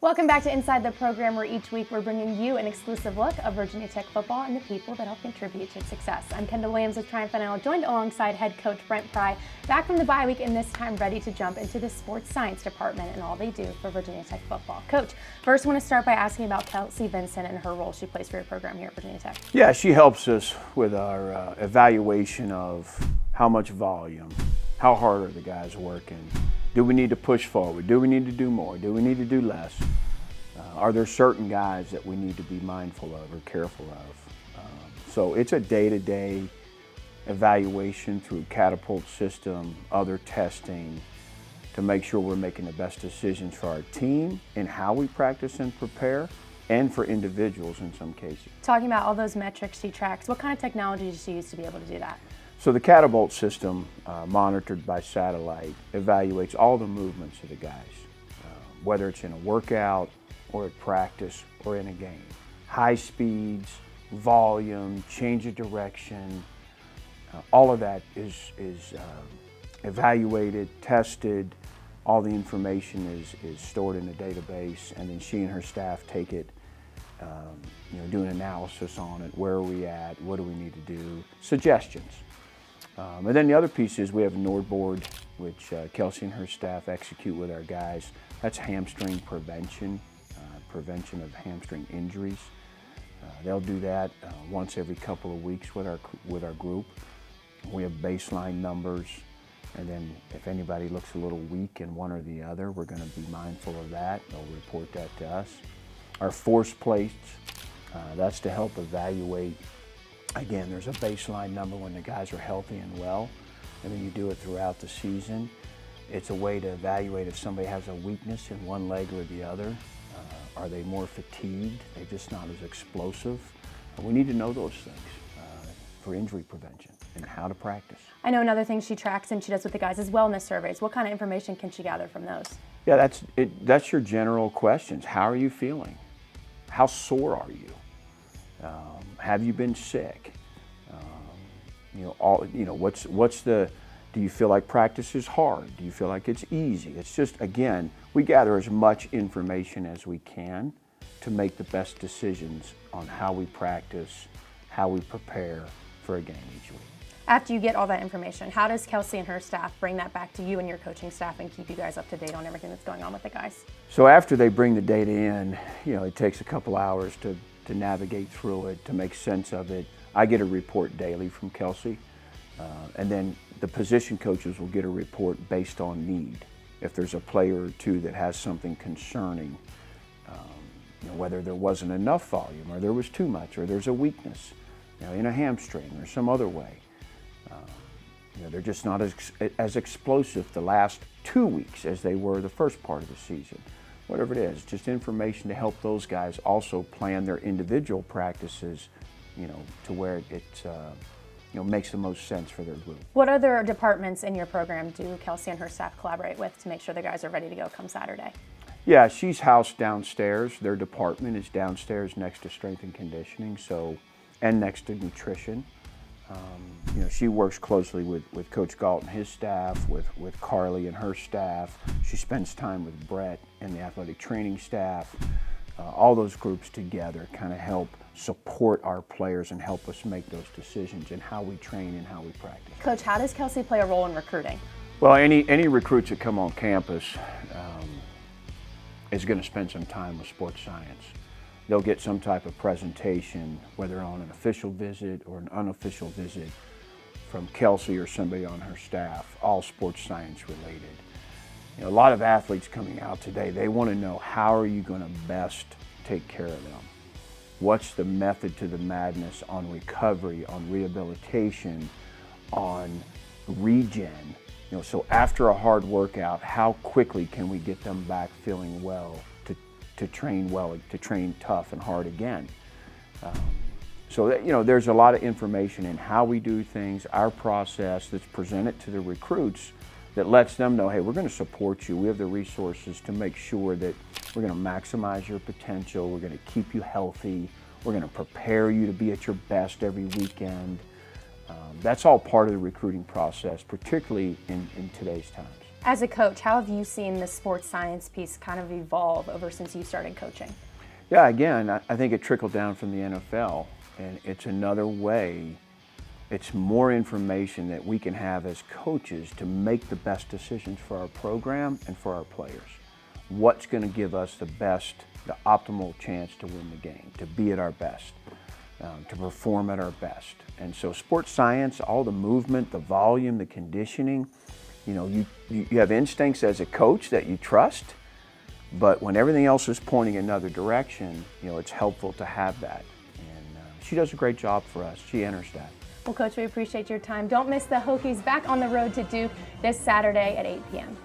Welcome back to Inside the Program, where each week we're bringing you an exclusive look of Virginia Tech football and the people that help contribute to its success. I'm Kendal Williams with Triumph NL, joined alongside head coach Brent back from the bye week, and this time ready to jump into the sports science department and all they do for Virginia Tech football. Coach, first I want to start by asking about Kelsey Vincent and her role she plays for your program here at Virginia Tech. Yeah, she helps us with our evaluation of how much volume, how hard are the guys working. Do we need to push forward? Do we need to do more? Do we need to do less? Are there certain guys that we need to be mindful of or careful of? So it's a day-to-day evaluation through Catapult system, other testing, to make sure we're making the best decisions for our team and how we practice and prepare, and for individuals in some cases. Talking about all those metrics she tracks, what kind of technology does she use to be able to do that? So the Catapult system, monitored by satellite, evaluates all the movements of the guys, whether it's in a workout or at practice or in a game. High speeds, volume, change of direction, all of that is evaluated, tested. All the information is stored in a database, and then she and her staff take it, do an analysis on it. Where are we at? What do we need to do? Suggestions. And then the other piece is we have a Nord board, which Kelsey and her staff execute with our guys. That's hamstring prevention of hamstring injuries. They'll do that once every couple of weeks with our group. We have baseline numbers, and then if anybody looks a little weak in one or the other, we're going to be mindful of that. They'll report that to us. Our force plates, that's to help evaluate. Again, there's a baseline number when the guys are healthy and well, and then you do it throughout the season. It's a way to evaluate if somebody has a weakness in one leg or the other. Are they more fatigued? They're just not as explosive. We need to know those things for injury prevention and how to practice. I know another thing she tracks and she does with the guys is wellness surveys. What kind of information can she gather from those? Yeah, that's your general questions. How are you feeling? How sore are you? Have you been sick? Do you feel like practice is hard? Do you feel like it's easy? It's just, again, we gather as much information as we can to make the best decisions on how we practice, how we prepare for a game each week. After you get all that information, how does Kelsey and her staff bring that back to you and your coaching staff and keep you guys up to date on everything that's going on with the guys? So after they bring the data in, it takes a couple hours to navigate through it, to make sense of it. I get a report daily from Kelsey, and then the position coaches will get a report based on need. If there's a player or two that has something concerning, whether there wasn't enough volume or there was too much or there's a weakness, in a hamstring or some other way. They're just not as explosive the last 2 weeks as they were the first part of the season. Whatever it is, just information to help those guys also plan their individual practices, to where it makes the most sense for their group. What other departments in your program do Kelsey and her staff collaborate with to make sure the guys are ready to go come Saturday? Yeah, she's housed downstairs. Their department is downstairs next to strength and conditioning, and next to nutrition. She works closely with Coach Galt and his staff, with Carly and her staff. She spends time with Brent and the athletic training staff. All those groups together kind of help support our players and help us make those decisions in how we train and how we practice. Coach, how does Kelsey play a role in recruiting? Well, any recruits that come on campus is going to spend some time with sports science. They'll get some type of presentation, whether on an official visit or an unofficial visit, from Kelsey or somebody on her staff, all sports science related. A lot of athletes coming out today, they want to know, how are you going to best take care of them? What's the method to the madness on recovery, on rehabilitation, on regen? So after a hard workout, how quickly can we get them back feeling well, to train well, to train tough and hard again? There's a lot of information in how we do things, our process that's presented to the recruits that lets them know, hey, we're going to support you. We have the resources to make sure that we're going to maximize your potential. We're going to keep you healthy. We're going to prepare you to be at your best every weekend. That's all part of the recruiting process, particularly in today's times. As a coach, how have you seen the sports science piece kind of evolve over since you started coaching? Yeah, again, I think it trickled down from the NFL, and it's another way, it's more information that we can have as coaches to make the best decisions for our program and for our players. What's going to give us the optimal chance to win the game, to be at our best, to perform at our best. And so sports science, all the movement, the volume, the conditioning, you have instincts as a coach that you trust, but when everything else is pointing another direction, it's helpful to have that. And she does a great job for us, she and her staff. Well, Coach, we appreciate your time. Don't miss the Hokies back on the road to Duke this Saturday at 8 p.m.